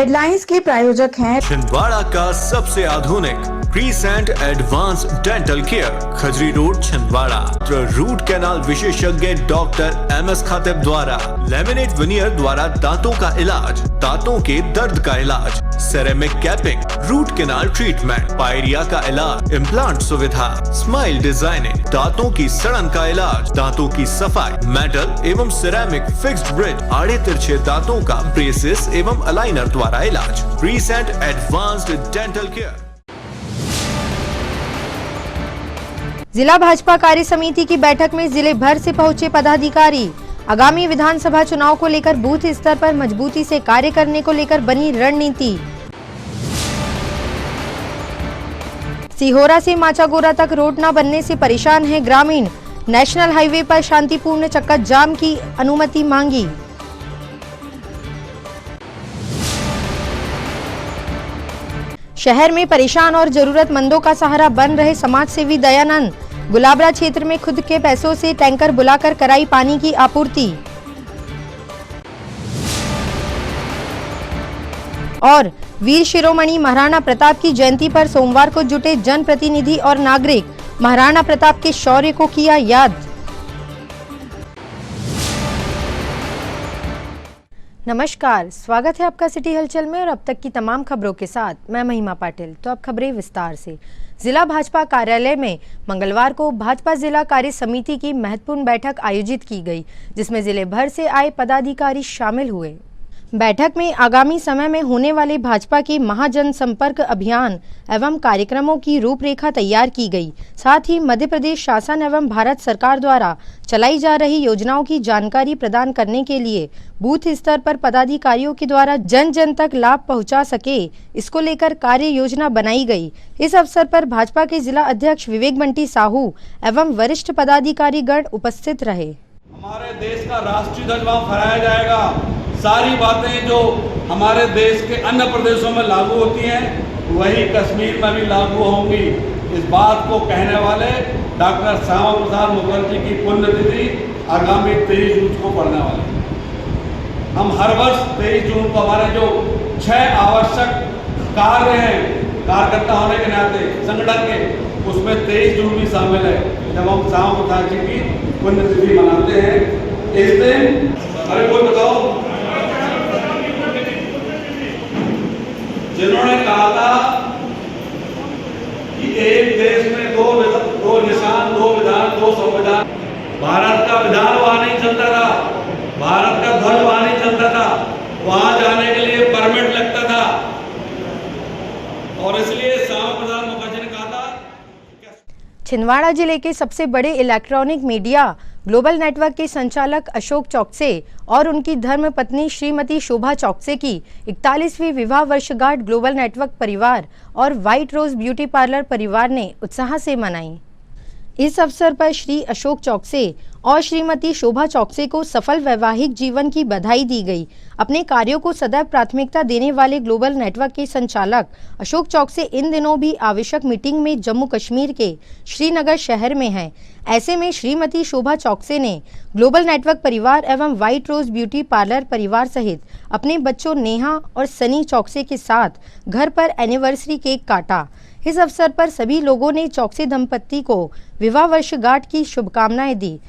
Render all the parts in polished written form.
Headlines के प्रायोजक हैं छिंदवाड़ा का सबसे आधुनिक crescent advance dental care, Khajri road, Chhindwara. Root canal विशेषज्ञ डॉक्टर MS खातिब द्वारा लेमिनेट विनियर द्वारा दांतों का इलाज, दांतों के दर्द का इलाज, ceramic capping, root canal treatment, pyorrhoea का इलाज, इम्प्लांट सुविधा, स्माइल डिजाइनिंग, दांतों की सड़न का इलाज, दांतों की सफाई, मेटल एवं सिरेमिक फिक्स्ड ब्रिज, आड़े तिरछे दांतों का ब्रेसेस एवं अलाइनर द्वारा इलाज। Crescent advanced dental care. जिला भाजपा कार्य समिति की बैठक में जिले भर से पहुंचे पदाधिकारी। आगामी विधानसभा चुनाव को लेकर बूथ स्तर पर मजबूती से कार्य करने को लेकर बनी रणनीति। सिहोरा से माचागोरा तक रोड न बनने से परेशान है ग्रामीण। नेशनल हाईवे पर शांतिपूर्ण चक्का जाम की अनुमति मांगी। शहर में परेशान और जरूरतमंदों का सहारा बन रहे समाज सेवी दयानंद। गुलाबरा क्षेत्र में खुद के पैसों से टैंकर बुलाकर कराई पानी की आपूर्ति। और वीर शिरोमणि महाराणा प्रताप की जयंती पर सोमवार को जुटे जनप्रतिनिधि और नागरिक। महाराणा प्रताप के शौर्य को किया याद। नमस्कार, स्वागत है आपका सिटी हलचल में और अब तक की तमाम खबरों के साथ मैं महिमा पाटिल। तो अब खबरें विस्तार से। जिला भाजपा कार्यालय में मंगलवार को भाजपा जिला कार्य समिति की महत्वपूर्ण बैठक आयोजित की गई, जिसमें जिले भर से आए पदाधिकारी शामिल हुए। बैठक में आगामी समय में होने वाले भाजपा के महाजन संपर्क अभियान एवं कार्यक्रमों की रूपरेखा तैयार की गई। साथ ही मध्य प्रदेश शासन एवं भारत सरकार द्वारा चलाई जा रही योजनाओं की जानकारी प्रदान करने के लिए बूथ स्तर पर पदाधिकारियों के द्वारा जन जन तक लाभ पहुंचा सके, इसको लेकर कार्य योजना बनाई गई। इस अवसर पर भाजपा के जिला अध्यक्ष विवेक बंटी साहू एवं वरिष्ठ पदाधिकारी गण उपस्थित रहे। हमारे देश का राष्ट्रीय ध्वज वहाँ फहराया जाएगा। सारी बातें जो हमारे देश के अन्य प्रदेशों में लागू होती हैं वही कश्मीर में भी लागू होंगी। इस बात को कहने वाले डॉक्टर श्यामा प्रसाद मुखर्जी की पुण्यतिथि आगामी 23 जून को पड़ने वाली है। हम हर वर्ष 23 जून को हमारे जो 6 आवश्यक कार्य हैं कार्यकर्ता होने के नाते संगठन के, उसमें 23 जून भी शामिल है, जब हम श्यामा प्रसाद जी की पुण्यतिथि मनाते हैं। इस दिन अरे कोई बताओ जिन्होंने कहा था कि एक देश में दो निशान, दो विधान, दो संविधान। भारत का विधान वहां नहीं चलता था, भारत का ध्वज वहां नहीं चलता था, वहां जाने के लिए परमिट लगता था। और इसलिए श्यामा प्रसाद मुखर्जी ने कहा था। छिंदवाड़ा जिले के सबसे बड़े इलेक्ट्रॉनिक मीडिया ग्लोबल नेटवर्क के संचालक अशोक चौकसे और उनकी धर्मपत्नी श्रीमती शोभा चौकसे की 41वीं विवाह वर्षगांठ ग्लोबल नेटवर्क परिवार और व्हाइट रोज ब्यूटी पार्लर परिवार ने उत्साह से मनाई। इस अवसर पर श्री अशोक चौकसे और श्रीमती शोभा चौकसे को सफल वैवाहिक जीवन की बधाई दी गई। अपने कार्यों को सदैव प्राथमिकता देने वाले ग्लोबल नेटवर्क के संचालक अशोक चौकसे इन दिनों भी आवश्यक मीटिंग में जम्मू कश्मीर के श्रीनगर शहर में हैं। ऐसे में श्रीमती शोभा चौकसे ने ग्लोबल नेटवर्क परिवार एवं व्हाइट रोज ब्यूटी पार्लर परिवार सहित अपने बच्चों नेहा और सनी चौकसे के साथ घर पर एनिवर्सरी केक काटा। इस अवसर पर सभी लोगों ने चौकसे दंपत्ति को विवाह वर्षगांठ की शुभकामनाएं दी।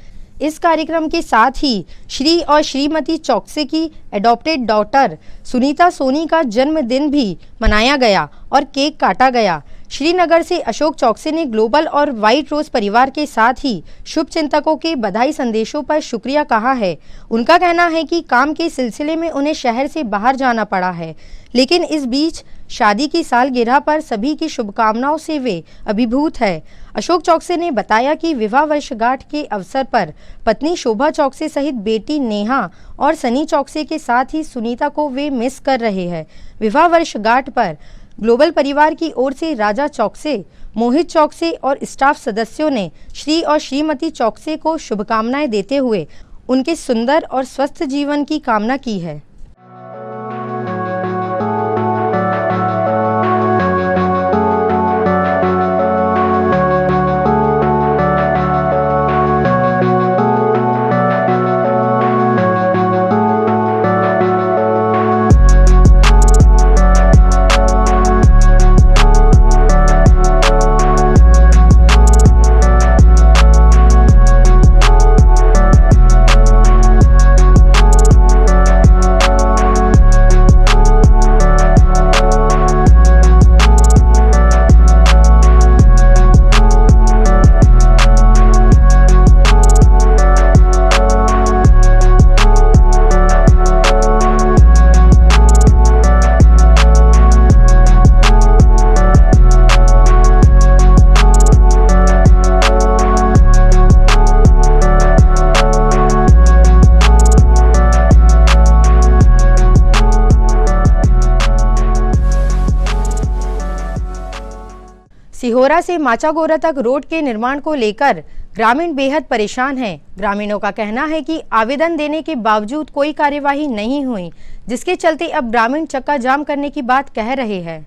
इस कार्यक्रम के साथ ही श्री और श्रीमती चौकसे की एडॉप्टेड डॉटर सुनीता सोनी का जन्मदिन भी मनाया गया और केक काटा गया। श्रीनगर से अशोक चौकसे ने ग्लोबल और व्हाइट रोज परिवार के साथ ही शुभ चिंतकों के बधाई संदेशों पर शुक्रिया कहा है। उनका कहना है कि काम के सिलसिले में उन्हें शहर से बाहर जाना पड़ा है, लेकिन इस बीच शादी की सालगिरह पर सभी की शुभकामनाओं से वे अभिभूत है। अशोक चौकसे ने बताया कि विवाह वर्षगांठ के अवसर पर पत्नी शोभा चौकसे सहित बेटी नेहा और सनी चौकसे के साथ ही सुनीता को वे मिस कर रहे हैं। विवाह वर्षगांठ पर ग्लोबल परिवार की ओर से राजा चौकसे, मोहित चौकसे और स्टाफ सदस्यों ने श्री और श्रीमती चौकसे को शुभकामनाएं देते हुए उनके सुंदर और स्वस्थ जीवन की कामना की है। सिहोरा से माचागोरा तक रोड के निर्माण को लेकर ग्रामीण बेहद परेशान हैं। ग्रामीणों का कहना है कि आवेदन देने के बावजूद कोई कार्यवाही नहीं हुई, जिसके चलते अब ग्रामीण चक्का जाम करने की बात कह रहे हैं।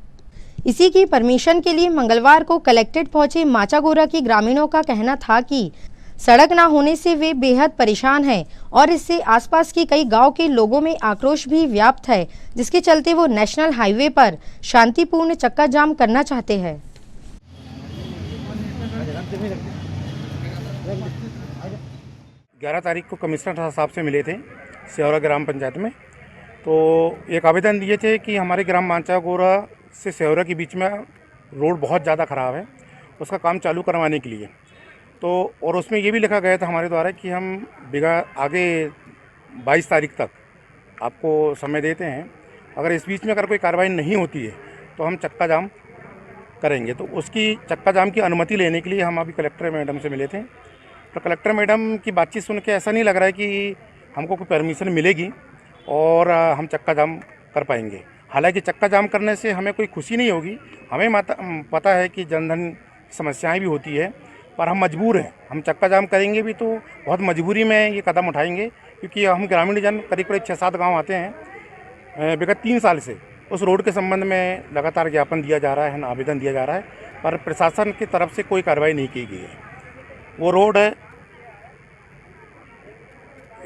इसी की परमिशन के लिए मंगलवार को कलेक्ट्रेट पहुंचे माचागोरा के ग्रामीणों का कहना था कि सड़क न होने से वे बेहद परेशान हैं और इससे आसपास के कई गांव के लोगों में आक्रोश भी व्याप्त है, जिसके चलते वो नेशनल हाईवे पर शांतिपूर्ण चक्का जाम करना चाहते हैं। 11 तारीख को कमिश्नर साहब से मिले थे सिहोरा ग्राम पंचायत में। तो एक आवेदन दिए थे कि हमारे ग्राम माचागोरा से सिहोरा के बीच में रोड बहुत ज़्यादा ख़राब है, उसका काम चालू करवाने के लिए। तो और उसमें ये भी लिखा गया था हमारे द्वारा कि हम आगे 22 तारीख तक आपको समय देते हैं, अगर इस बीच में अगर कोई कार्रवाई नहीं होती है तो हम चक्का जाम करेंगे। तो उसकी चक्का जाम की अनुमति लेने के लिए हम अभी कलेक्टर मैडम से मिले थे। तो कलेक्टर मैडम की बातचीत सुन के ऐसा नहीं लग रहा है कि हमको कोई परमिशन मिलेगी और हम चक्का जाम कर पाएंगे। हालांकि चक्का जाम करने से हमें कोई खुशी नहीं होगी, हमें पता है कि जनधन समस्याएं भी होती है, पर हम मजबूर हैं। हम चक्का जाम करेंगे भी तो बहुत मजबूरी में ये कदम उठाएंगे, क्योंकि हम ग्रामीण जन करीब 6-7 गाँव आते हैं। विगत 3 साल से उस रोड के संबंध में लगातार ज्ञापन दिया जा रहा है, आवेदन दिया जा रहा है, पर प्रशासन की तरफ से कोई कार्रवाई नहीं की गई है। वो रोड है,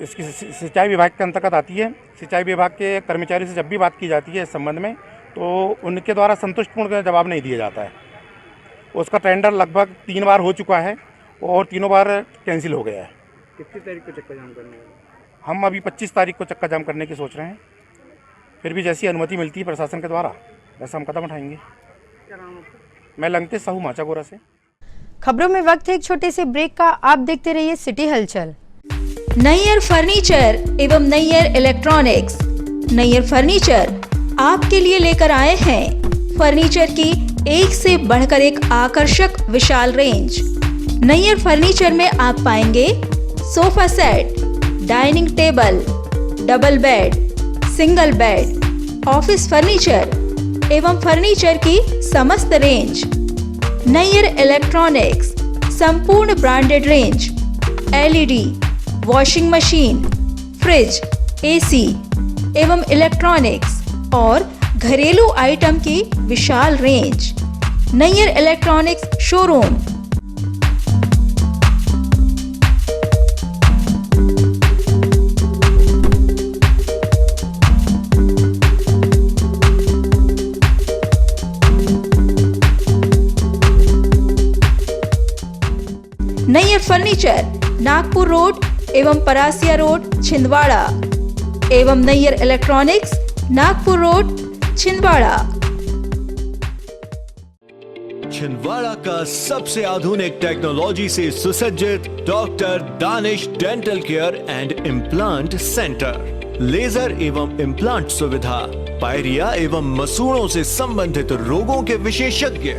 इसकी सिंचाई विभाग के अंतर्गत आती है। सिंचाई विभाग के कर्मचारी से जब भी बात की जाती है इस संबंध में, तो उनके द्वारा संतुष्टपूर्ण जवाब नहीं दिया जाता है। उसका टेंडर लगभग 3 बार हो चुका है और तीनों बार कैंसिल हो गया है। कितनी तारीख को चक्का जाम करने वाले? हम अभी 25 तारीख को चक्का जाम करने की सोच रहे हैं। फिर भी जैसी अनुमति मिलती है प्रशासन के द्वारा वैसा हम कदम उठाएंगे। क्या नाम है? मैं लंकेश साहू माचागोरा से। खबरों में वक्त है एक छोटे से ब्रेक का। आप देखते रहिए सिटी हलचल। नैयर फर्नीचर एवं नैयर इलेक्ट्रॉनिक्स। नैयर फर्नीचर आपके लिए लेकर आए हैं फर्नीचर की एक से बढ़कर एक आकर्षक विशाल रेंज। नैयर फर्नीचर में आप पाएंगे sofa set, dining table, double bed, single bed, office furniture एवं फर्नीचर की समस्त रेंज। नैयर इलेक्ट्रॉनिक्स संपूर्ण branded range, LED, washing machine, fridge, AC एवं इलेक्ट्रॉनिक्स और घरेलू आइटम की विशाल range. Nayyar electronics showroom. Nayyar furniture Nagpur road एवं परासिया रोड छिंदवाड़ा एवं नैयर इलेक्ट्रॉनिक्स नागपुर रोड छिंदवाड़ा। छिंदवाड़ा का सबसे आधुनिक टेक्नोलॉजी से सुसज्जित doctor Danish dental care and implant centre. Laser एवं इम्प्लांट सुविधा, पायरिया एवं मसूड़ों से संबंधित रोगों के विशेषज्ञ,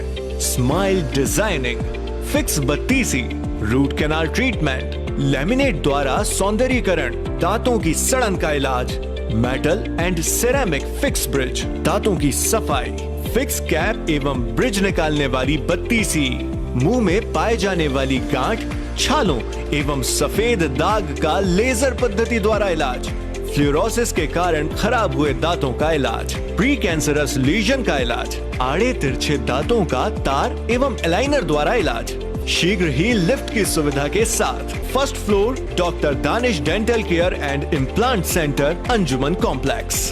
स्माइल डिजाइनिंग, फिक्स बत्तीसी, रूट कैनाल ट्रीटमेंट, लैमिनेट द्वारा सौंदर्यीकरण, दांतों की सड़न का इलाज, metal and ceramic fix bridge, दांतों की सफाई, फिक्स कैप एवं ब्रिज निकालने वाली बत्तीसी, मुंह में पाए जाने वाली गांठ, छालों एवं सफेद दाग का लेजर पद्धति द्वारा इलाज, फ्लोरोसिस के कारण खराब हुए दांतों का इलाज, प्री कैंसरस लीजन का इलाज, आड़े तिरछे दांतों का तार एवं एलाइनर द्वारा इलाज, शीघ्र ही लिफ्ट की सुविधा के साथ। First floor doctor Danish dental care and implant centre, Anjuman complex.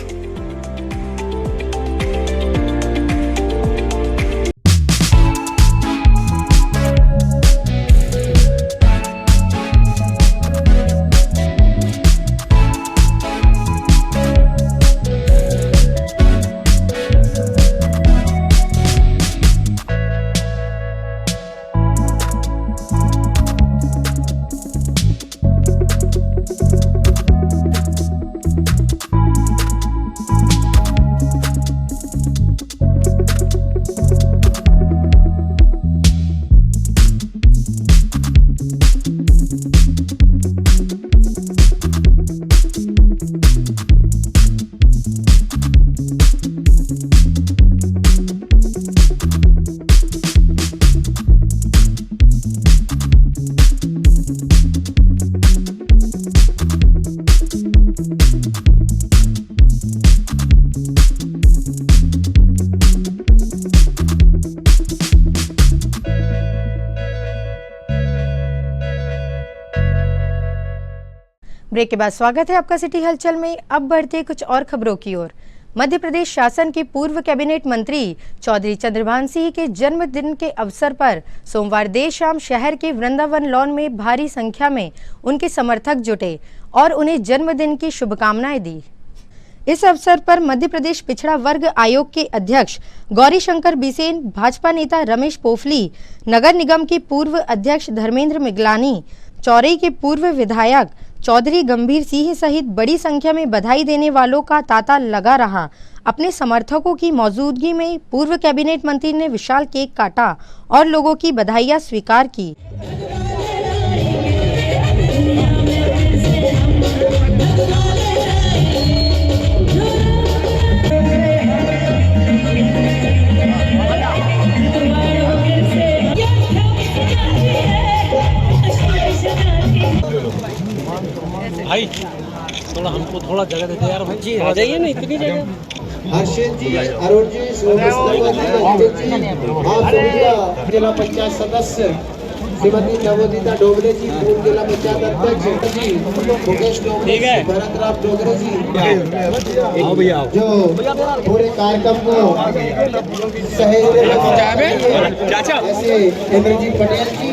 Break के बाद स्वागत है आपका सिटी हलचल में। अब बढ़ते कुछ और खबरों की ओर। मध्य प्रदेश शासन के पूर्व कैबिनेट मंत्री चौधरी चंद्रभान सिंह के जन्मदिन के अवसर पर सोमवार देर शाम शहर के वृंदावन लॉन में भारी संख्या में उनके समर्थक जुटे और उन्हें जन्मदिन की शुभकामनाएं दी। इस अवसर पर मध्य प्रदेश पिछड़ा वर्ग आयोग के अध्यक्ष गौरी शंकर बिसेन, भाजपा नेता रमेश पोफली, नगर निगम के पूर्व अध्यक्ष धर्मेंद्र मिगलानी, चौरई के पूर्व विधायक चौधरी गंभीर सिंह सहित बड़ी संख्या में बधाई देने वालों का तांता लगा रहा। अपने समर्थकों की मौजूदगी में पूर्व कैबिनेट मंत्री ने विशाल केक काटा और लोगों की बधाइयां स्वीकार की। भाई थोड़ा हमको थोड़ा जगह देते यार भाई जी, आ जाइए ना, इतनी जगह। हर्षित जी, अरुण जी, आप जिला पंचायत सदस्य श्रीमती नवोदिता डोगरे जी, पूर्व जिला पंचायत अध्यक्ष जी मुकेश डोगरे, भरत राम डोगरे जी, जो पूरे कार्यक्रम को सहयोग ऐसे इंद्रजीत पटेल जी,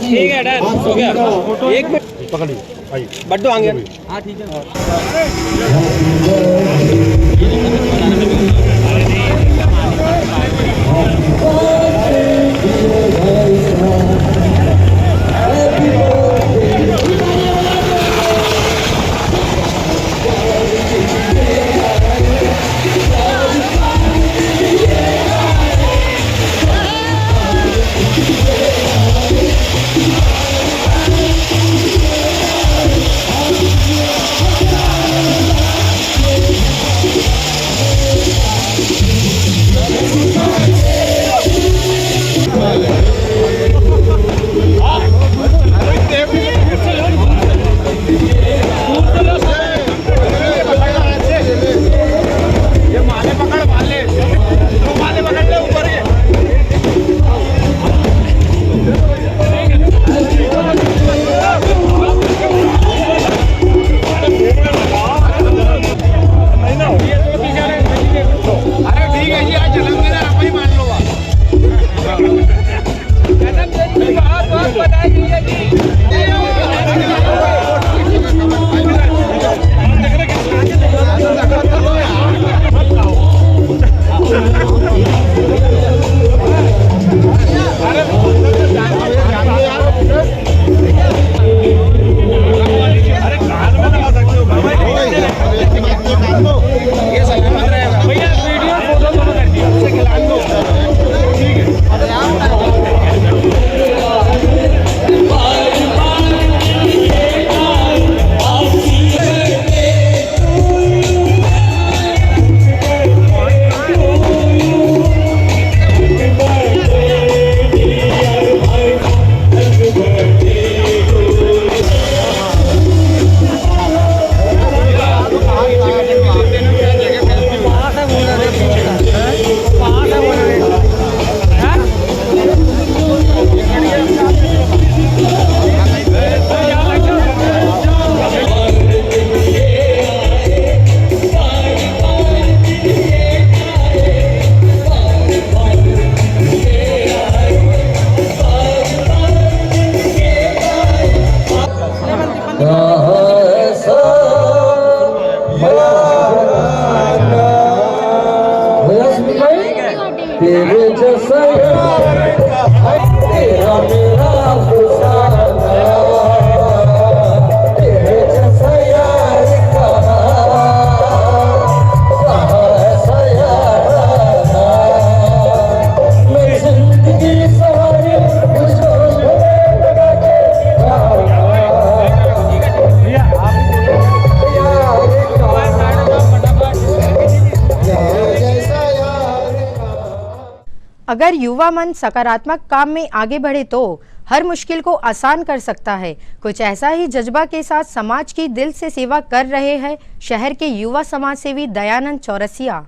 ठीक है डन हो गया। एक मिनट पकड़िए बड्डू आ गया। हाँ ठीक है। अगर युवा मन सकारात्मक काम में आगे बढ़े तो हर मुश्किल को आसान कर सकता है। कुछ ऐसा ही जज्बा के साथ समाज की दिल से सेवा कर रहे हैं शहर के युवा समाज सेवी दयानंद चौरसिया।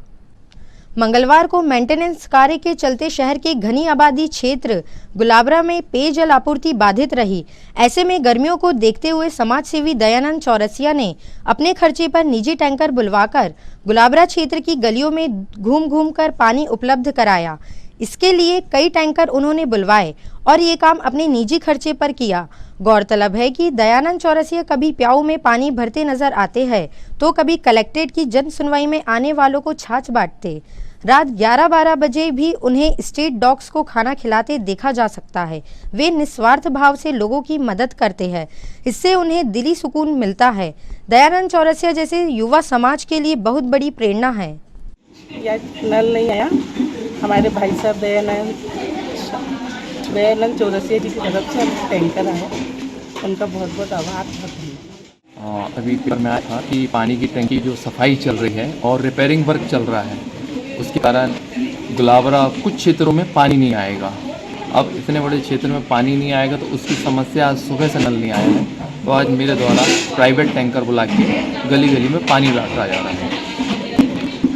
मंगलवार को मेंटेनेंस कार्य के चलते शहर के घनी आबादी क्षेत्र गुलाबरा में पेयजल आपूर्ति बाधित रही। ऐसे में गर्मियों को देखते हुए समाज सेवी दयानंद चौरसिया ने अपने खर्चे पर निजी टैंकर बुलवाकर गुलाबरा क्षेत्र की गलियों में घूम घूम कर पानी उपलब्ध कराया। इसके लिए कई टैंकर उन्होंने बुलवाए और ये काम अपने निजी खर्चे पर किया। गौरतलब है कि दयानंद चौरसिया कभी प्याऊ में पानी भरते नजर आते हैं तो कभी कलेक्ट्रेट की जन सुनवाई में आने वालों को छाछ बांटते। रात 11-12 बजे भी उन्हें स्ट्रीट डॉग्स को खाना खिलाते देखा जा सकता है। वे निस्वार्थ भाव से लोगों की मदद करते हैं, इससे उन्हें दिली सुकून मिलता है। दयानंद चौरसिया जैसे युवा समाज के लिए बहुत बड़ी प्रेरणा है। या नल नहीं आया, हमारे भाई साहब दयानंद चौरसिया जी की तरफ से टैंकर आया, उनका बहुत बहुत आभार। अभी पेपर में आया था कि पानी की टंकी जो सफाई चल रही है और रिपेयरिंग वर्क चल रहा है, उसके कारण गुलाबरा कुछ क्षेत्रों में पानी नहीं आएगा। अब इतने बड़े क्षेत्र में पानी नहीं आएगा तो उसकी समस्या आज सुबह से नल नहीं आया है, तो आज मेरे द्वारा प्राइवेट टैंकर बुला के गली गली में पानी बांटा जा रहा है।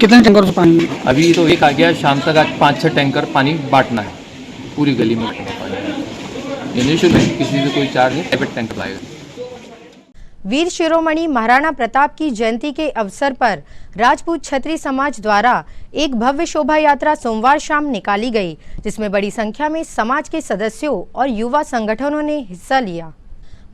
कितने टैंकर से पानी? अभी तो एक आ गया, शाम तक आज 5-6 टैंकर पानी बांटना है पूरी गली में। ये निःशुल्क है, किसी से कोई चार्ज नहीं, प्राइवेट टैंकर लाएगा। वीर शिरोमणि महाराणा प्रताप की जयंती के अवसर पर राजपूत क्षत्रिय समाज द्वारा एक भव्य शोभा यात्रा सोमवार शाम निकाली गई, जिसमें बड़ी संख्या में समाज के सदस्यों और युवा संगठनों ने हिस्सा लिया।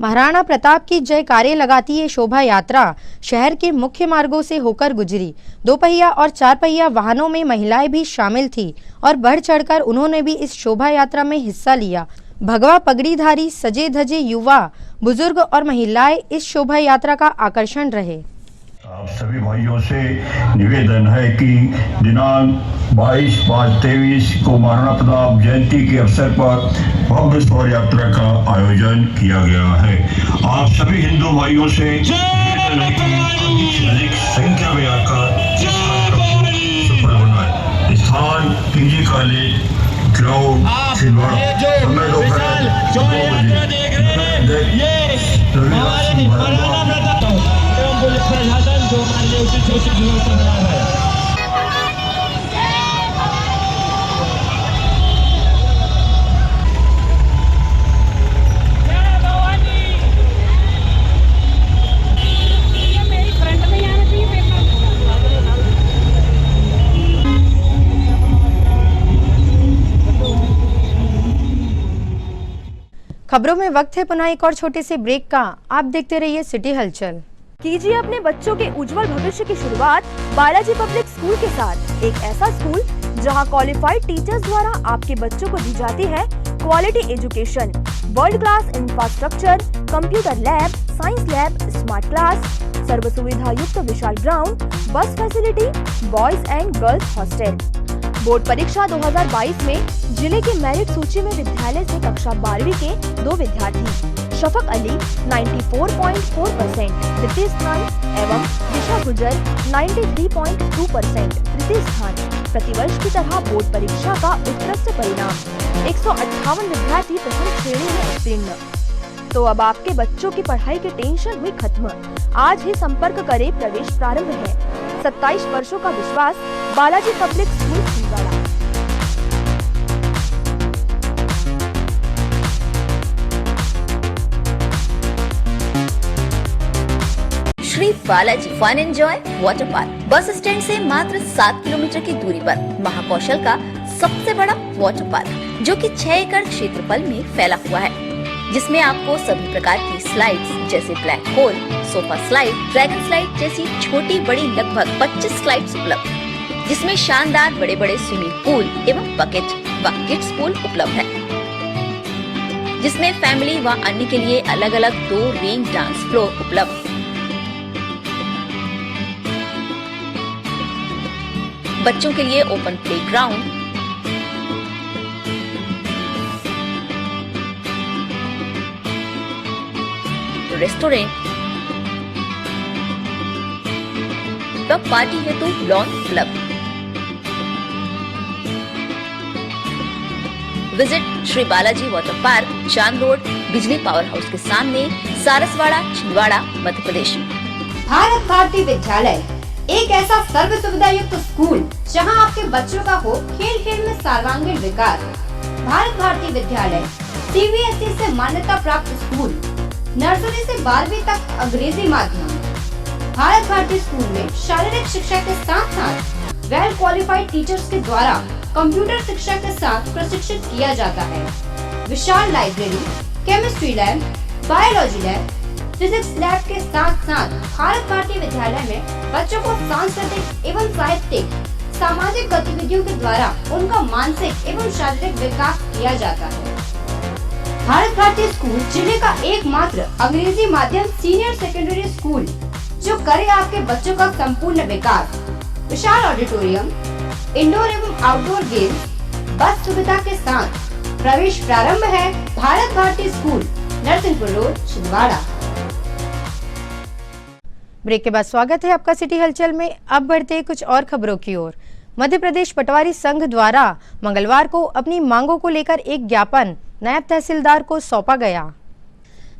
महाराणा प्रताप की जयकारे लगाती ये शोभा यात्रा शहर के मुख्य मार्गों से होकर गुजरी। 2 पहिया और 4 पहिया वाहनों में महिलाएं भी शामिल थी और बढ़ चढ़कर उन्होंने भी इस शोभा यात्रा में हिस्सा लिया। भगवा पगड़ीधारी सजे धजे युवा, बुजुर्ग और महिलाएं इस शोभा यात्रा का आकर्षण रहे। आप सभी भाइयों से निवेदन है कि दिनांक 22-5-23 को महाराणा प्रताप जयंती के अवसर पर भव्य शोभा यात्रा का आयोजन किया गया है। आप सभी हिंदू भाइयों से निवेदन है कि अधिक से अधिक संख्या में आकर सफल बनाए। स्थान पीजी कॉलेज ग्राउंड छिंदवाड़ा, समय दोपहर 2 बजे। खबरों में वक्त है पुनः एक और छोटे से ब्रेक का। आप देखते रहिए सिटी हलचल। कीजिए अपने बच्चों के उज्जवल भविष्य की शुरुआत बालाजी पब्लिक स्कूल के साथ। एक ऐसा स्कूल जहां क्वालिफाइड टीचर्स द्वारा आपके बच्चों को दी जाती है quality education, world class infrastructure, computer lab, science lab, smart class, सर्व सुविधा युक्त विशाल ground, bus facility, boys and girls hostel. Board परीक्षा 2022 में जिले की मेरिट सूची में विद्यालय से कक्षा 12वीं के 2 विद्यार्थी शफक अली 94.4% द्वितीय स्थान एवं दिशा गुजर 93.2% तृतीय स्थान। प्रतिवर्ष की तरह बोर्ड परीक्षा का उत्कृष्ट परिणाम 158 विद्यार्थी प्रथम श्रेणी में उत्तीर्ण। तो अब आपके बच्चों की पढ़ाई की टेंशन हुई खत्म। आज ही संपर्क करें, प्रवेश प्रारंभ है। 27 वर्षों का विश्वास, Balaji public school Chhindwara. Shri Balaji fun enjoy water park bus stand से मात्र 7 किलोमीटर की दूरी पर महाकौशल का सबसे बड़ा वाटर पार्क, जो कि 6 एकड़ क्षेत्रफल में फैला हुआ है, जिसमें आपको सभी प्रकार की स्लाइड्स जैसे black hole, sofa slide, dragon slide जैसी छोटी बड़ी लगभग 25 स्लाइड्स उपलब्ध, जिसमें शानदार बड़े बड़े स्विमिंग पूल एवं बकेट व किड्स पूल उपलब्ध है, जिसमें फैमिली व अन्य के लिए अलग अलग 2 रेन डांस फ्लोर उपलब्ध। बच्चों के लिए ओपन प्ले ग्राउंड, रेस्टोरेंट व पार्टी हेतु लॉन उपलब्ध। Visit Shri Balaji water park, चांद रोड, बिजली पावर हाउस के सामने, सारसवाड़ा, छिंदवाड़ा, मध्य प्रदेश। भारत भारती विद्यालय एक ऐसा सर्व सुविधा युक्त स्कूल जहां आपके बच्चों का हो खेल खेल में सर्वांगीण विकास। भारत भारती विद्यालय CBSE से मान्यता प्राप्त स्कूल, नर्सरी से 12वीं तक अंग्रेजी माध्यम। भारत भारती स्कूल में शारीरिक शिक्षा के साथ साथ वेल क्वालिफाइड टीचर्स के द्वारा कंप्यूटर शिक्षा के साथ प्रशिक्षित किया जाता है। विशाल library, chemistry lab, biology lab, physics lab के साथ साथ भारत भारती विद्यालय में बच्चों को सांस्कृतिक एवं साहित्यिक सामाजिक गतिविधियों के द्वारा उनका मानसिक एवं शारीरिक विकास किया जाता है। भारत भारती स्कूल जिले का एकमात्र अंग्रेजी माध्यम सीनियर सेकेंडरी स्कूल जो करे आपके बच्चों का संपूर्ण विकास। विशाल ऑडिटोरियम, इंडोर एवं आउटडोर गेम्स, बस सुविधा के साथ प्रवेश प्रारंभ है। Bharat Bharati school, Narsinghpur road, Chhindwara. Break के बाद स्वागत है आपका सिटी हलचल में। अब बढ़ते कुछ और खबरों की ओर। मध्य प्रदेश पटवारी संघ द्वारा मंगलवार को अपनी मांगों को लेकर एक ज्ञापन नायब तहसीलदार को सौंपा गया,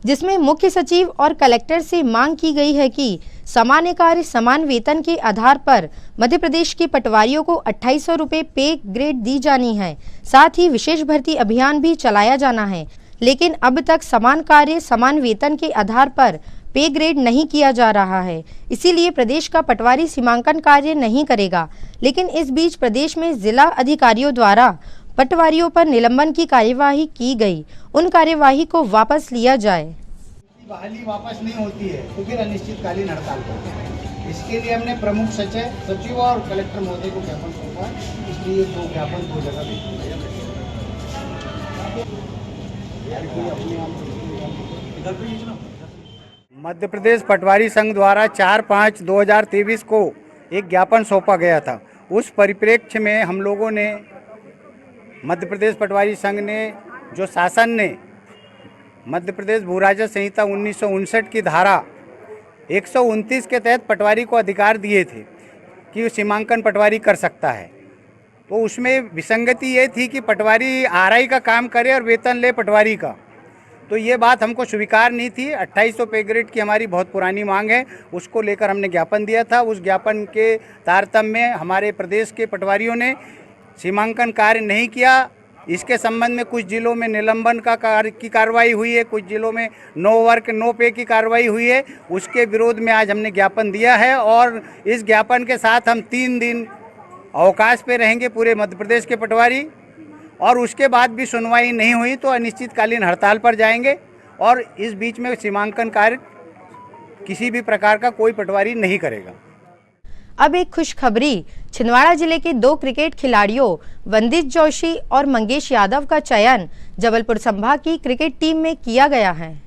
जिसमें मुख्य सचिव और कलेक्टर से मांग की गई है कि सामान्य कार्य समान वेतन के आधार पर मध्य प्रदेश के पटवारियों को 2800 रुपये पे ग्रेड दी जानी है। साथ ही विशेष भर्ती अभियान भी चलाया जाना है, लेकिन अब तक समान कार्य समान वेतन के आधार पर पे ग्रेड नहीं किया जा रहा है। इसीलिए प्रदेश का पटवारी सीमांकन कार्य नहीं करेगा। लेकिन इस बीच प्रदेश में जिला अधिकारियों द्वारा पटवारियों पर निलंबन की कार्यवाही की गई, उन कार्यवाही को वापस लिया जाए। बहाली वापस नहीं होती है तो फिर अनिश्चितकालीन हड़ताल पर। इसके लिए हमने प्रमुख सचिव और कलेक्टर महोदय को ज्ञापन सौंपा, इसलिए दो ज्ञापन दो जगह भेजे। मध्य प्रदेश पटवारी संघ द्वारा 4/5/2023 को एक ज्ञापन सौंपा गया था। उस परिप्रेक्ष्य में हम लोगों ने मध्य प्रदेश पटवारी संघ ने जो शासन ने मध्य प्रदेश भू राजस्व संहिता 1959 की धारा 129 के तहत पटवारी को अधिकार दिए थे कि वो सीमांकन पटवारी कर सकता है, तो उसमें विसंगति ये थी कि पटवारी आरआई का काम करे और वेतन ले पटवारी का, तो ये बात हमको स्वीकार नहीं थी। 2800 पे ग्रेड की हमारी बहुत पुरानी मांग है, उसको लेकर हमने ज्ञापन दिया था। उस ज्ञापन के तारतम्य में हमारे प्रदेश के पटवारियों ने सीमांकन कार्य नहीं किया। इसके संबंध में कुछ जिलों में निलंबन की कार्रवाई हुई है, कुछ जिलों में नो वर्क नो पे की कार्रवाई हुई है। उसके विरोध में आज हमने ज्ञापन दिया है और इस ज्ञापन के साथ हम 3 दिन अवकाश पे रहेंगे पूरे मध्य प्रदेश के पटवारी, और उसके बाद भी सुनवाई नहीं हुई तो अनिश्चितकालीन हड़ताल पर जाएंगे। और इस बीच में सीमांकन कार्य किसी भी प्रकार का कोई पटवारी नहीं करेगा। अब एक खुशखबरी, छिंदवाड़ा जिले के 2 क्रिकेट खिलाड़ियों वंदित जोशी और मंगेश यादव का चयन जबलपुर संभाग की क्रिकेट टीम में किया गया है।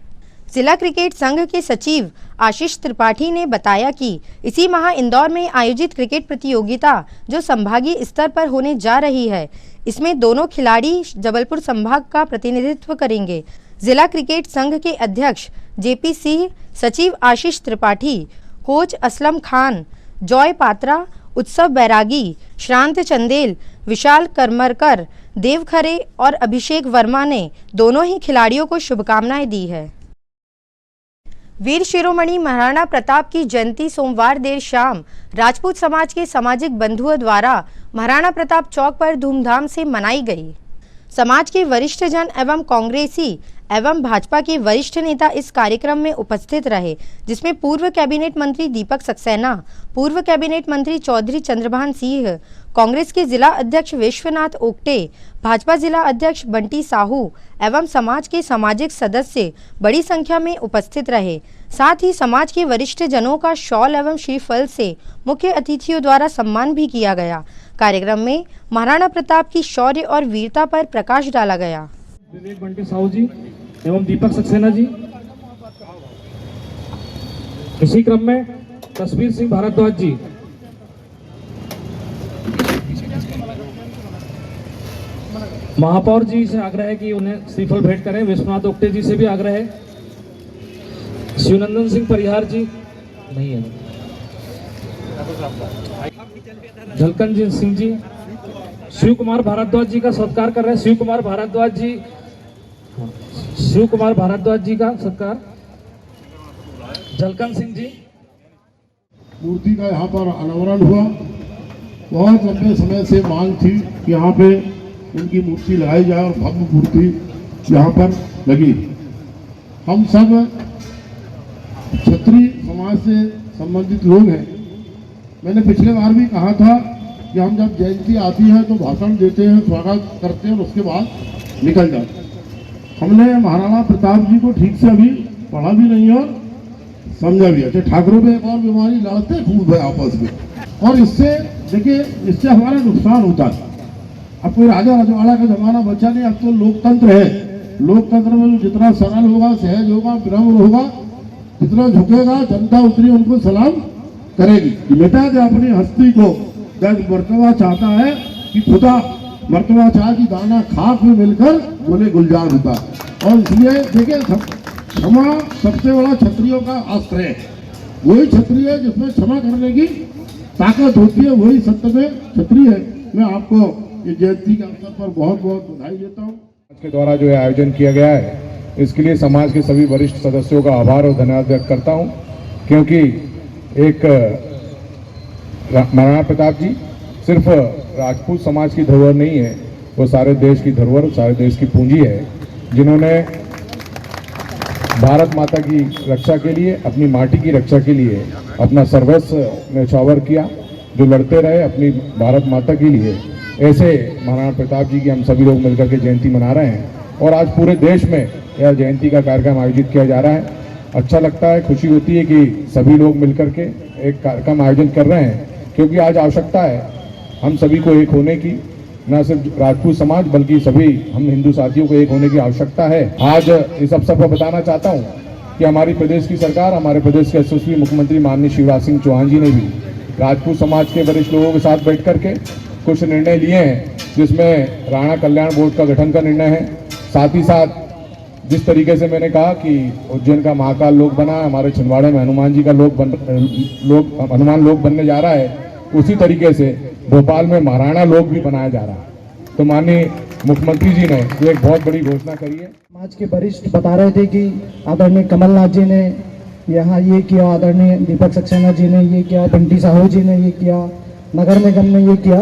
जिला क्रिकेट संघ के सचिव आशीष त्रिपाठी ने बताया कि इसी माह इंदौर में आयोजित क्रिकेट प्रतियोगिता जो संभागीय स्तर पर होने जा रही है, इसमें दोनों खिलाड़ी जबलपुर संभाग का प्रतिनिधित्व करेंगे। जिला क्रिकेट संघ के अध्यक्ष JP सिंह, सचिव आशीष त्रिपाठी, कोच असलम खान, जॉय पात्रा, उत्सव बैरागी, श्रांत चंदेल, विशाल करमरकर, देव खरे और अभिषेक वर्मा ने दोनों ही खिलाड़ियों को शुभकामनाएं दी है। वीर शिरोमणि महाराणा प्रताप की जयंती सोमवार देर शाम राजपूत समाज के सामाजिक बंधुओं द्वारा महाराणा प्रताप चौक पर धूमधाम से मनाई गई। समाज के वरिष्ठ जन एवं कांग्रेसी एवं भाजपा के वरिष्ठ नेता इस कार्यक्रम में उपस्थित रहे, जिसमें पूर्व कैबिनेट मंत्री दीपक सक्सेना, पूर्व कैबिनेट मंत्री चौधरी चंद्रभान सिंह, कांग्रेस के जिला अध्यक्ष विश्वनाथ ओक्टे, भाजपा जिला अध्यक्ष बंटी साहू एवं समाज के सामाजिक सदस्य बड़ी संख्या में उपस्थित रहे। साथ ही समाज के वरिष्ठ जनों का शॉल एवं श्रीफल से मुख्य अतिथियों द्वारा सम्मान भी किया गया। कार्यक्रम में महाराणा प्रताप की शौर्य और वीरता पर प्रकाश डाला गया। विवेक बंटी साहू जी एवं दीपक सक्सेना जी, इसी क्रम में तस्वीर सिंह भारद्वाज जी, महापौर जी से आग्रह है कि उन्हें श्रीफल भेंट करें। विश्वनाथ ओक्टे जी से भी आग्रह है। शिवनंदन सिंह परिहार जी नहीं है, झलकन जी सिंह जी, शिव कुमार भारद्वाज जी का सत्कार कर रहे हैं। शिव कुमार भारद्वाज जी का सत्कार। झलकन सिंह जी, मूर्ति का यहाँ पर अनावरण हुआ। बहुत लंबे समय से मांग थी कि यहाँ पे उनकी मूर्ति लगाई जाए और भव्य मूर्ति यहाँ पर लगी। हम सब क्षत्रिय समाज से संबंधित लोग हैं। मैंने पिछले बार भी कहा था कि हम जब जयंती आती है तो भाषण देते हैं, स्वागत करते हैं और उसके बाद निकल जाते। हमने महाराणा प्रताप जी को ठीक से अभी पढ़ा भी नहीं और समझा भी। अच्छा, ठाकुरों में एक और बीमारी, लड़ते खूब है आपस में, और इससे देखिए इससे हमारा नुकसान होता है। अब कोई राजा रजवाड़ा का जमाना बचा नहीं, अब तो लोकतंत्र है। लोकतंत्र में जितना सरल होगा, सहज होगा, विनम्र होगा, जितना झुकेगा, जनता उतनी उनको सलाम करेगी। मिटा दे अपनी हस्ती को, जब मर्तबा चाहता है कि खुदा मर्तबा चाह की दाना खाक में मिलकर बोले गुलजार होता। और इसलिए देखिए क्षमा सबसे बड़ा क्षत्रियों का आश्रय है। वही क्षत्रिय है जिसमें क्षमा करने की ताकत होती है, वही सत्य में क्षत्रिय है। मैं आपको ये जयंती के अवसर पर बहुत बहुत बधाई देता हूँ। के द्वारा जो आयोजन किया गया है, इसके लिए समाज के सभी वरिष्ठ सदस्यों का आभार और धन्यवाद व्यक्त करता हूँ, क्योंकि एक महाराणा प्रताप जी सिर्फ राजपूत समाज की धरोहर नहीं है, वो सारे देश की धरोहर, सारे देश की पूंजी है, जिन्होंने भारत माता की रक्षा के लिए, अपनी माटी की रक्षा के लिए अपना सर्वस्व न्यौछावर किया, जो लड़ते रहे अपनी भारत माता के लिए। ऐसे महाराणा प्रताप जी की हम सभी लोग मिलकर के जयंती मना रहे हैं और आज पूरे देश में यह जयंती का कार्यक्रम आयोजित किया जा रहा है। अच्छा लगता है, खुशी होती है कि सभी लोग मिलकर के एक कार्यक्रम आयोजन कर रहे हैं, क्योंकि आज आवश्यकता है हम सभी को एक होने की, न सिर्फ राजपूत समाज बल्कि सभी हम हिंदू साथियों को एक होने की आवश्यकता है। आज इस अवसर पर बताना चाहता हूँ कि हमारी प्रदेश की सरकार, हमारे प्रदेश के यशस्वी मुख्यमंत्री माननीय शिवराज सिंह चौहान जी ने भी राजपूत समाज के वरिष्ठ लोगों के साथ बैठ करके कुछ निर्णय लिए हैं, जिसमें राणा कल्याण बोर्ड का गठन का निर्णय है। साथ ही साथ जिस तरीके से मैंने कहा कि उज्जैन का महाकाल लोक बना, हमारे छिंदवाड़े में हनुमान जी का हनुमान लोक बनने जा रहा है, उसी तरीके से भोपाल में महाराणा लोक भी बनाया जा रहा है। तो माननीय मुख्यमंत्री जी ने एक बहुत बड़ी घोषणा करी है। समाज के वरिष्ठ बता रहे थे कि आदरणीय कमलनाथ जी ने यहाँ ये किया, आदरणीय दीपक सक्सेना जी ने ये किया, बंटी साहू जी ने ये किया, नगर निगम ने ये किया।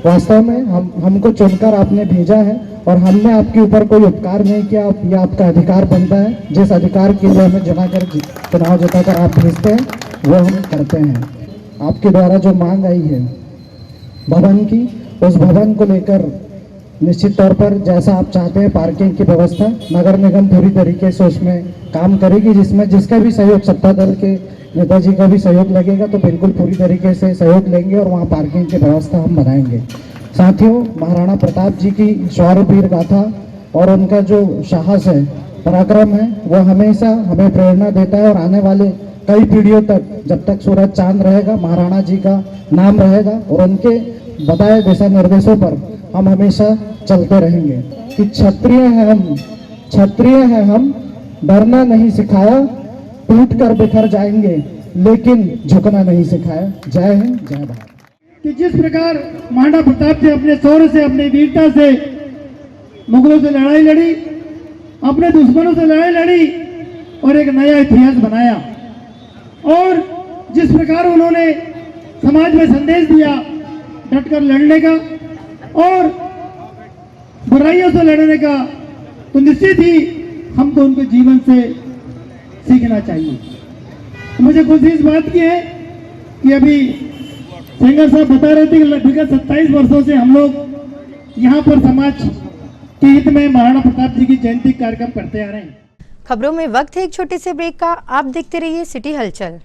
वास्तव में हमको चुनकर आपने भेजा है और हमने आपके ऊपर कोई उपकार नहीं किया, ये आपका अधिकार बनता है। जिस अधिकार के लिए हमें चुनाव जताकर आप भेजते हैं वो हम करते हैं। आपके द्वारा जो मांग आई है भवन की, उस भवन को लेकर निश्चित तौर पर जैसा आप चाहते हैं पार्किंग की व्यवस्था नगर निगम पूरी तरीके से उसमें काम करेगी, जिसमें जिसका भी सहयोग सत्ता दल के नेताजी का भी सहयोग लगेगा तो बिल्कुल पूरी तरीके से सहयोग लेंगे और वहाँ पार्किंग की व्यवस्था हम बनाएंगे। साथियों, महाराणा प्रताप जी की शौर्य वीर गाथा और उनका जो साहस है, पराक्रम है, वो हमेशा हमें प्रेरणा देता है और आने वाले कई पीढ़ियों तक, जब तक सूरज चांद रहेगा, महाराणा जी का नाम रहेगा और उनके बताए दिशा निर्देशों पर हम हमेशा चलते रहेंगे। कि क्षत्रिय हैं हम, डरना नहीं सिखाया, टूट कर बिखर जाएंगे लेकिन झुकना नहीं सिखाया। जय हिंद, जय भारत। कि जिस प्रकार महाराणा प्रताप जी अपने शौर्य से, अपनी वीरता से मुगलों से लड़ाई लड़ी, अपने दुश्मनों से लड़ाई लड़ी और एक नया इतिहास बनाया, और जिस प्रकार उन्होंने समाज में संदेश दिया डटकर लड़ने का और बुराइयों से लड़ने का, तो निश्चित ही हम तो उनके जीवन से सीखना चाहिए। मुझे खुशी इस बात की है कि अभी सेंगर साहब बता रहे थे कि विगत 27 वर्षों से हम लोग यहाँ पर समाज के हित में महाराणा प्रताप जी की जयंती कार्यक्रम करते आ रहे हैं। खबरों में वक्त है एक छोटे से ब्रेक का। आप देखते रहिए सिटी हलचल।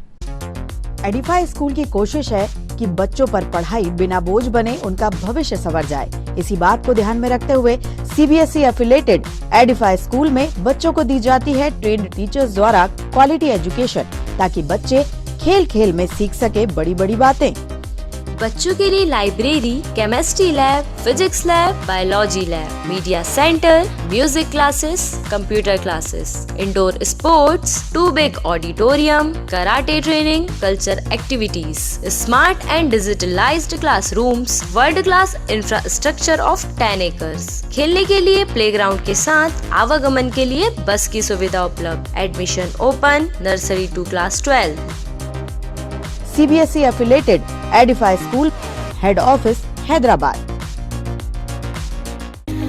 एडिफाई स्कूल की कोशिश है कि बच्चों पर पढ़ाई बिना बोझ बने, उनका भविष्य संवर जाए। इसी बात को ध्यान में रखते हुए सीबीएसई एफिलेटेड एडिफाई स्कूल में बच्चों को दी जाती है ट्रेन्ड टीचर्स द्वारा क्वालिटी एजुकेशन, ताकि बच्चे खेल खेल में सीख सके बड़ी बड़ी बातें। बच्चों के लिए library, chemistry lab, physics lab, biology lab, media centre, music classes, computer classes, indoor sports, 2 big auditorium, karate training, culture activities, smart and digitalised classrooms, world class infrastructure of 10 acres. खेलने के लिए प्लेग्राउंड के साथ आवागमन के लिए बस की सुविधा उपलब्ध। Admission open, nursery to class 12। CBSE affiliated Edify school, head office Hyderabad.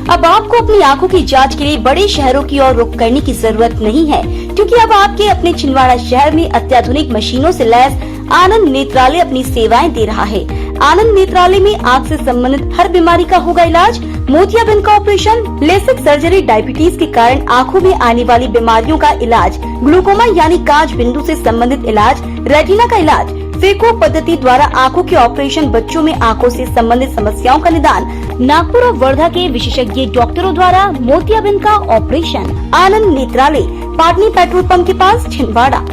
अब आपको अपनी आंखों की जांच के लिए बड़े शहरों की ओर रुख करने की जरूरत नहीं है, क्योंकि अब आपके अपने छिंदवाड़ा शहर में अत्याधुनिक मशीनों से लैस आनंद नेत्रालय अपनी सेवाएं दे रहा है। आनंद नेत्रालय में आंख से संबंधित हर बीमारी का होगा इलाज, मोतियाबिंद का ऑपरेशन, लेसिक सर्जरी, डायबिटीज के कारण आंखों में आने वाली बीमारियों का इलाज, ग्लूकोमा यानी कांच बिंदु से संबंधित इलाज, रेटिना का इलाज, फेको पद्धति द्वारा आंखों के ऑपरेशन, बच्चों में आंखों से संबंधित समस्याओं का निदान, नागपुर और वर्धा के विशेषज्ञ डॉक्टरों द्वारा मोतियाबिंद का ऑपरेशन। आनंद नेत्रालय, पाटनी पेट्रोल पंप के पास, Chhindwara.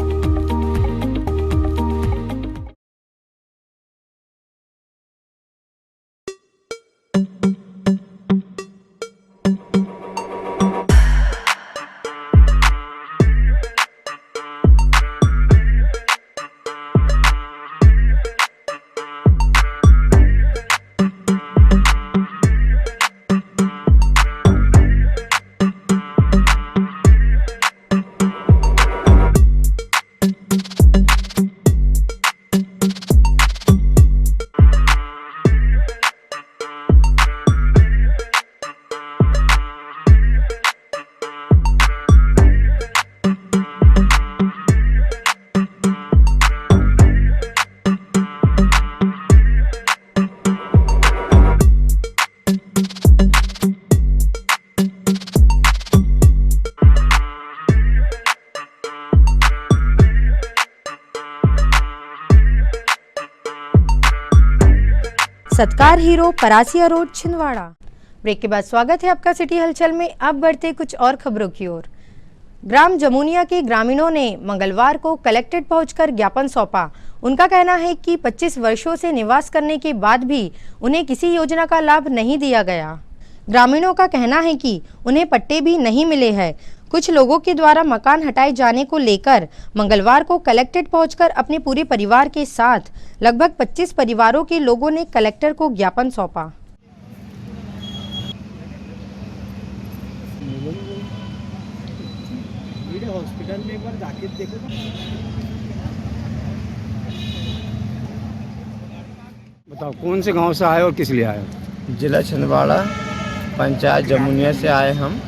Satkar Hero, Parasia road, Chhindwara. Break के बाद स्वागत है आपका सिटी हलचल में। अब बढ़ते कुछ और खबरों की ओर। ग्राम जमुनिया के ग्रामीणों ने मंगलवार को कलेक्ट्रेट पहुंचकर ज्ञापन सौंपा। उनका कहना है कि 25 वर्षों से निवास करने के बाद भी उन्हें किसी योजना का लाभ नहीं दिया गया। ग्रामीणों का कहना है कि उन्हें पट्टे भी नहीं मिले हैं। कुछ लोगों के द्वारा मकान हटाए जाने को लेकर मंगलवार को कलेक्ट्रेट पहुंचकर अपने पूरे परिवार के साथ लगभग 25 परिवारों के लोगों ने कलेक्टर को ज्ञापन सौंपा। हॉस्पिटल में एक बार जाके देखो। बताओ कौन से गांव से आए और किस लिए आए? जिला छिंदवाड़ा, पंचायत जमुनिया से आए हम।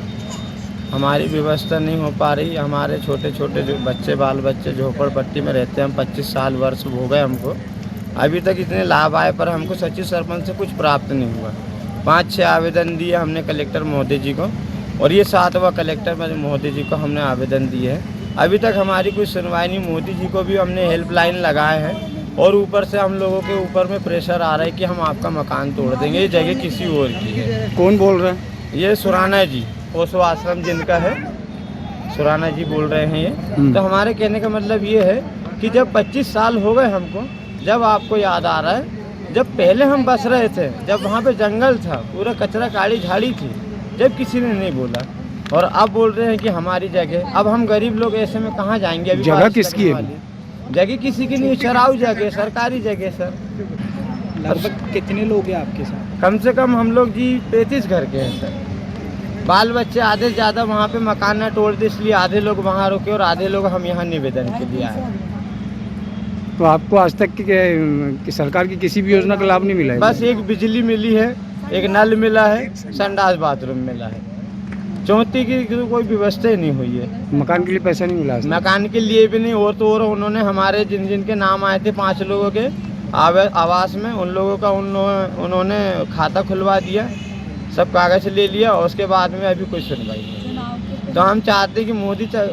हमारी व्यवस्था नहीं हो पा रही। हमारे छोटे छोटे जो बच्चे, बाल बच्चे झोपड़पट्टी में रहते हैं। हम 25 साल वर्ष हो गए हमको। अभी तक इतने लाभ आए पर हमको सचिव सरपंच से कुछ प्राप्त नहीं हुआ। 5-6 आवेदन दिए हमने कलेक्टर महोदय जी को, और ये 7वां कलेक्टर महोदय जी को हमने आवेदन दिए हैं। अभी तक हमारी कोई सुनवाई नहीं। मोदी जी को भी हमने हेल्पलाइन लगाए हैं, और ऊपर से हम लोगों के ऊपर में प्रेशर आ रहा है कि हम आपका मकान तोड़ देंगे। ये जगह किसी और की है। कौन बोल रहे हैं? ये सुराना जी, ओशो आश्रम जिनका है, सुराना जी बोल रहे हैं ये। तो हमारे कहने का मतलब ये है कि जब 25 साल हो गए हमको, जब आपको याद आ रहा है जब पहले हम बस रहे थे, जब वहाँ पे जंगल था, पूरा कचरा काड़ी झाड़ी थी, जब किसी ने नहीं बोला, और अब बोल रहे हैं कि हमारी जगह। अब हम गरीब लोग ऐसे में कहाँ जाएंगे? अभी जगह किसकी है? जगह किसी की नहीं, चराऊ जगह, सरकारी जगह सर। लगभग कितने लोग हैं आपके साथ? कम से कम हम लोग जी 35 घर के हैं सर। बाल बच्चे आधे से ज़्यादा वहाँ पे मकान न तोड़ दे, इसलिए आधे लोग वहाँ रुके और आधे लोग हम यहाँ निवेदन के लिए आए। तो आपको आज तक कि सरकार की किसी भी योजना का लाभ नहीं मिला है? बस एक बिजली मिली है, एक नल मिला है, संडास बाथरूम मिला है। चौथी की तो कोई व्यवस्था ही नहीं हुई है। मकान के लिए पैसा नहीं मिला? मकान के लिए भी नहीं। और तो और उन्होंने हमारे जिन जिन के नाम आए थे 5 लोगों के आवास में, उन लोगों का उन्होंने खाता खुलवा दिया, सब कागज ले लिया, और उसके बाद में अभी कोई सुनवाई नहीं। तो हम चाहते हैं कि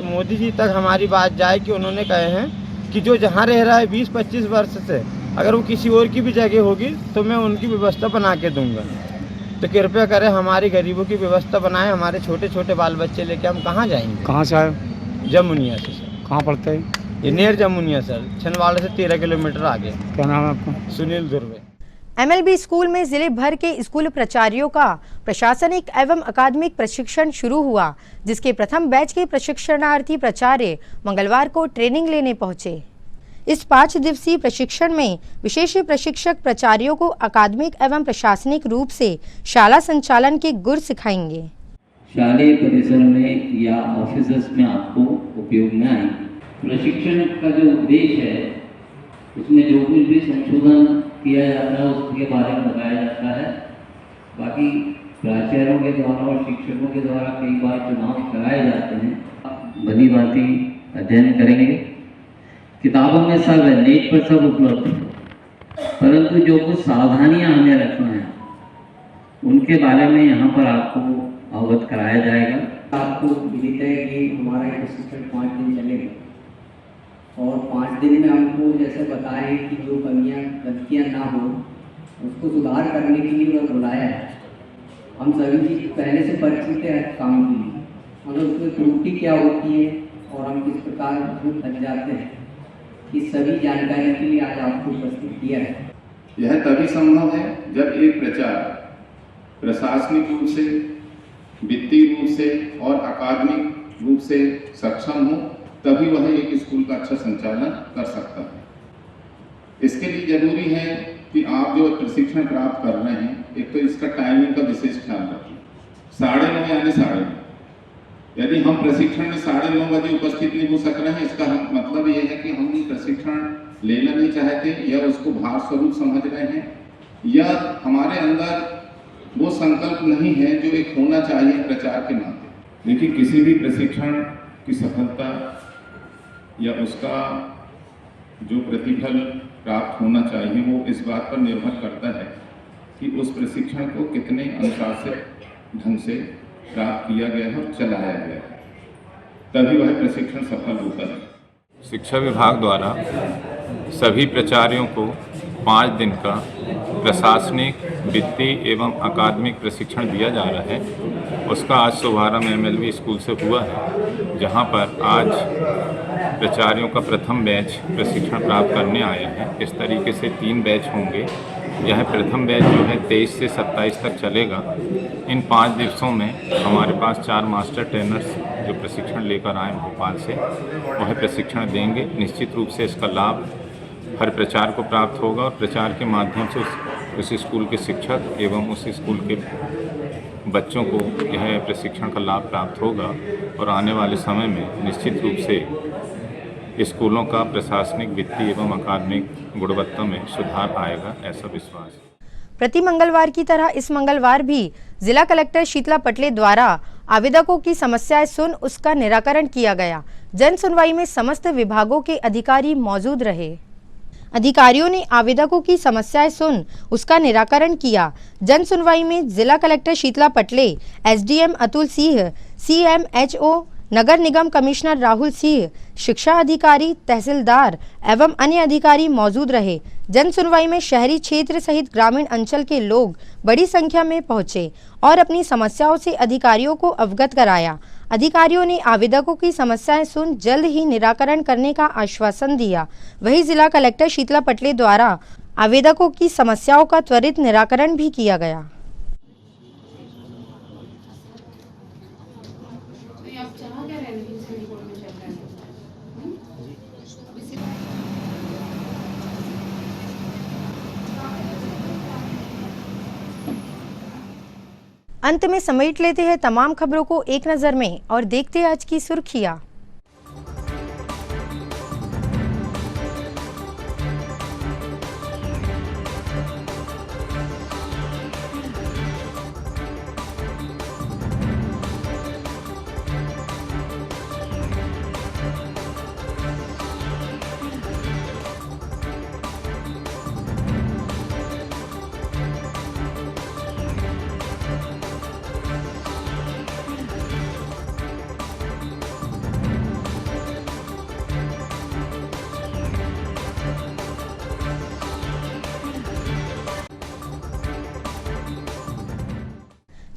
मोदी जी तक हमारी बात जाए कि उन्होंने कहे हैं कि जो जहाँ रह रहा है 20-25 वर्ष से, अगर वो किसी और की भी जगह होगी तो मैं उनकी व्यवस्था बना के दूंगा। तो कृपया करें, हमारी गरीबों की व्यवस्था बनाएं। हमारे छोटे छोटे बाल बच्चे लेके हम कहाँ जाएंगे? कहाँ से आए? जमुनिया से सर। कहाँ पड़ता है ये? नियर जमुनिया सर, छिंदवाड़ा से 13 किलोमीटर आगे। क्या नाम है आपका? सुनील दुर्वे। MLB स्कूल में जिले भर के स्कूल प्राचार्यों का प्रशासनिक एवं अकादमिक प्रशिक्षण शुरू हुआ, जिसके प्रथम बैच के प्रशिक्षणार्थी प्राचार्य मंगलवार को ट्रेनिंग लेने पहुंचे। इस 5 दिवसीय प्रशिक्षण में विशेष प्रशिक्षक प्राचार्यों को अकादमिक एवं प्रशासनिक रूप से शाला संचालन के गुर सिखाएंगे। शालेय परिसर में या ऑफिस में आपको उपयोग में आएंगे। प्रशिक्षण का जो उद्देश्य है उसमें जो कुछ भी संशोधन किया जाता है उसके बारे में बताया जाता है। बाकी प्राचार्यों के द्वारा और शिक्षकों के द्वारा कई बार चुनाव कराए जाते हैं, भली भांति अध्ययन करेंगे। किताबों में सब है, नेट पर सब उपलब्ध है, परंतु जो कुछ सावधानियां हमें रखना है उनके बारे में यहाँ पर आपको अवगत कराया जाएगा। आपको विदित है कि हमारा ये प्रशिक्षण 5 दिन चलेगा और 5 दिन में हमको जैसे बताएं कि जो कमियां गलतियां ना हो उसको सुधार करने के लिए वह बुलाया है। हम सभी चीज़ पहले से परिचित है काम के लिए, मगर उसमें त्रुटि क्या होती है और हम किस प्रकार उसमें फंस जाते हैं, इस सभी जानकारी के लिए आज आपको उपस्थित किया है। यह तभी संभव है जब एक प्रचार प्रशासनिक रूप से, वित्तीय रूप से और अकादमिक रूप से सक्षम हो, तभी वह एक स्कूल का अच्छा संचालन कर सकता है। इसके लिए जरूरी है कि आप जो प्रशिक्षण प्राप्त कर रहे हैं, एक तो इसका टाइमिंग का विशेष ख्याल रखें। 9:30 यानी 9:30। यदि हम प्रशिक्षण में 9:30 बजे उपस्थित नहीं हो सक रहे हैं, इसका मतलब यह है कि हम प्रशिक्षण लेना नहीं चाहते या उसको भार स्वरूप समझ रहे हैं, या हमारे अंदर वो संकल्प नहीं है जो एक होना चाहिए प्रचार के नाते। देखिए, किसी भी प्रशिक्षण की सफलता या उसका जो प्रतिफल प्राप्त होना चाहिए वो इस बात पर निर्भर करता है कि उस प्रशिक्षण को कितने अनुशासित ढंग से प्राप्त किया गया है और चलाया गया है, तभी वह प्रशिक्षण सफल होता है। शिक्षा विभाग द्वारा सभी प्राचार्यों को 5 दिन का प्रशासनिक, वित्तीय एवं अकादमिक प्रशिक्षण दिया जा रहा है। उसका आज शुभारंभ MLV स्कूल से हुआ है, जहां पर आज प्राचार्यों का प्रथम बैच प्रशिक्षण प्राप्त करने आया है। इस तरीके से 3 बैच होंगे। यह प्रथम बैच जो है 23 से 27 तक चलेगा। इन 5 दिवसों में हमारे पास 4 मास्टर ट्रेनर्स जो प्रशिक्षण लेकर आए भोपाल से, वह प्रशिक्षण देंगे। निश्चित रूप से इसका लाभ हर प्रचार को प्राप्त होगा और प्रचार के माध्यम से उस स्कूल के शिक्षक एवं उस स्कूल के बच्चों को यह प्रशिक्षण का लाभ प्राप्त होगा और आने वाले समय में निश्चित रूप से स्कूलों का प्रशासनिक, वित्तीय एवं अकादमिक गुणवत्ता में सुधार आएगा, ऐसा विश्वास है। प्रति मंगलवार की तरह इस मंगलवार भी जिला कलेक्टर शीतला पटले द्वारा आवेदकों की समस्याएं सुन उसका निराकरण किया गया। जन सुनवाई में समस्त विभागों के अधिकारी मौजूद रहे। अधिकारियों ने आवेदकों की समस्याएं सुन उसका निराकरण किया। जन सुनवाई में जिला कलेक्टर शीतला पटले, SDM अतुल सिंह, CMHO नगर निगम कमिश्नर राहुल सिंह, शिक्षा अधिकारी, तहसीलदार एवं अन्य अधिकारी मौजूद रहे। जन सुनवाई में शहरी क्षेत्र सहित ग्रामीण अंचल के लोग बड़ी संख्या में पहुंचे और अपनी समस्याओं से अधिकारियों को अवगत कराया। अधिकारियों ने आवेदकों की समस्याएं सुन जल्द ही निराकरण करने का आश्वासन दिया। वहीं जिला कलेक्टर शीतला पटले द्वारा आवेदकों की समस्याओं का त्वरित निराकरण भी किया गया। अंत में समेट लेते हैं तमाम खबरों को एक नजर में और देखते हैं आज की सुर्खियां।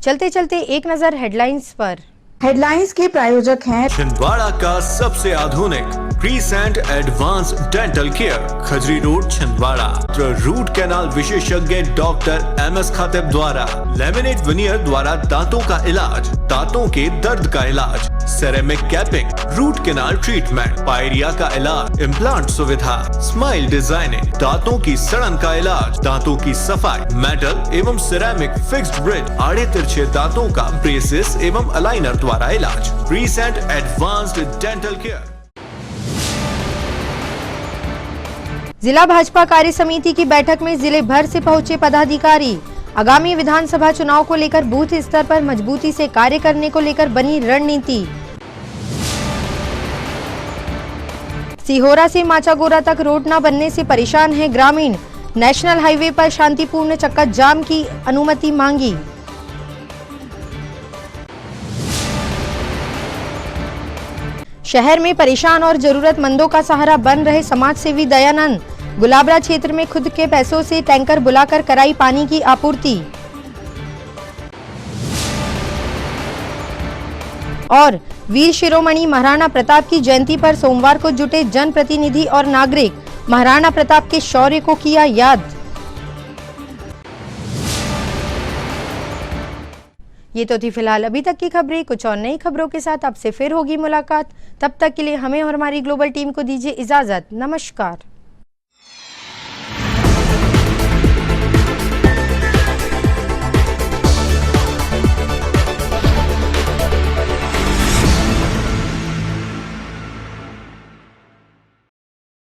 चलते चलते एक नजर हेडलाइंस पर। हेडलाइंस के प्रायोजक हैं छिंदवाड़ा का सबसे आधुनिक crescent advance dental care, Khajri road, Chhindwara. Root canal विशेषज्ञ डॉक्टर MS खातिब द्वारा लेमिनेट विनियर द्वारा दांतों का इलाज, दांतों के दर्द का इलाज, ceramic capping, root canal treatment, pyorrhoea का इलाज, इम्प्लांट सुविधा, स्माइल डिजाइनिंग, दांतों की सड़न का इलाज, दांतों की सफाई, मेटल एवं सिरेमिक फिक्स्ड ब्रिज, आड़े तिरछे दांतों का ब्रेसेस एवं अलाइनर द्वारा इलाज। Crescent advanced dental care. जिला भाजपा कार्य समिति की बैठक में जिले भर से पहुंचे पदाधिकारी। आगामी विधानसभा चुनाव को लेकर बूथ स्तर पर मजबूती से कार्य करने को लेकर बनी रणनीति। सिहोरा से माचागोरा तक रोड न बनने से परेशान है ग्रामीण। नेशनल हाईवे पर शांतिपूर्ण चक्का जाम की अनुमति मांगी। शहर में परेशान और जरूरतमंदों का सहारा बन रहे समाज सेवी दयानंद। गुलाबरा क्षेत्र में खुद के पैसों से टैंकर बुलाकर कराई पानी की आपूर्ति। और वीर शिरोमणि महाराणा प्रताप की जयंती पर सोमवार को जुटे जनप्रतिनिधि और नागरिक। महाराणा प्रताप के शौर्य को किया याद। ये तो थी फिलहाल अभी तक की खबरें। कुछ और नई खबरों के साथ आपसे फिर होगी मुलाकात। तब तक के लिए हमें और हमारी ग्लोबल टीम को दीजिए इजाजत। नमस्कार।